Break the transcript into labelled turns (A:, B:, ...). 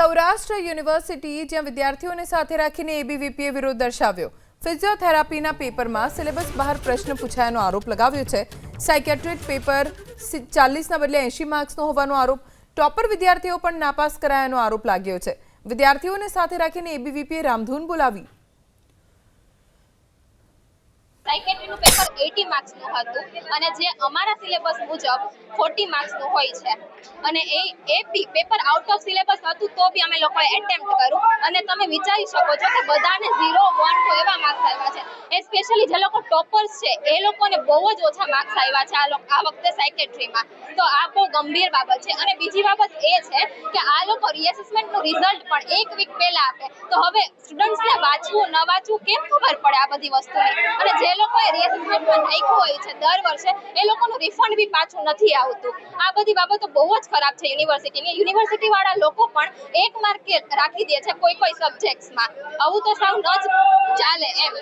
A: Saurashtra university જ્યાં વિદ્યાર્થીઓને સાથે રાખીને એબીવીપીએ વિરોધ દર્શાવ્યો। ફિઝિયોથેરાપીના પેપરમાં સિલેબસ બહાર પ્રશ્ન પૂછાયાનો આરોપ લગાવ્યો છે। સાયકેટ્રિક પેપર 40ના બદલે 80 માર્ક્સનો હોવાનો આરોપ। ટોપર વિદ્યાર્થીઓ પણ નાપાસ કરાયાનો આરોપ લાગ્યો છે। વિદ્યાર્થીઓને સાથે રાખીને એબીવીપીએ રામધૂન બોલાવી।
B: સાયકેટ્રીનું પેપર 80 માર્ક્સનું હતું અને જે અમારા સિલેબસ મુજબ 40 માર્ક્સનું હોય છે અને એ પેપર આઉટ ઓફ સિલેબસ હતું તો બી અમે લોકોએ એટેમ્પ્ટ કર્યું અને તમે વિચારી શકો છો કે બધાને 0, 1, 2 એવા માર્ક્સ આવ્યા છે। એ સ્પેશિયલી જે લોકો ટોપર્સ છે એ લોકોને બહુ જ ઓછા માર્ક્સ આવ્યા છે આ વખતે સાયકેટ્રીમાં। તો આ બહુ ગંભીર બાબત છે અને બીજી બાબત એ છે કે આ લોકો રીએસેસમેન્ટનું રિઝલ્ટ પણ એક વીક પહેલા આપે તો હવે સ્ટુડન્ટ્સને વાંચવું ન વાંચવું કેમ ખબર પડે આ બધી વસ્તુની। અને જે લોકોએ રીએસેસમેન્ટમાં નાખ્યું હોય છે દર વર્ષે એ લોકોનું રિફંડ બી પાછું નથી આવતું। આ બધી બાબતો બહુ જ ખરાબ છે યુનિવર્સિટી વાળા લોકો પણ 1 માર્ક રાખી દે છે કોઈ સબ્જેક્ટ્સમાં। આવું તો સાવ ન જ ચાલે એમ।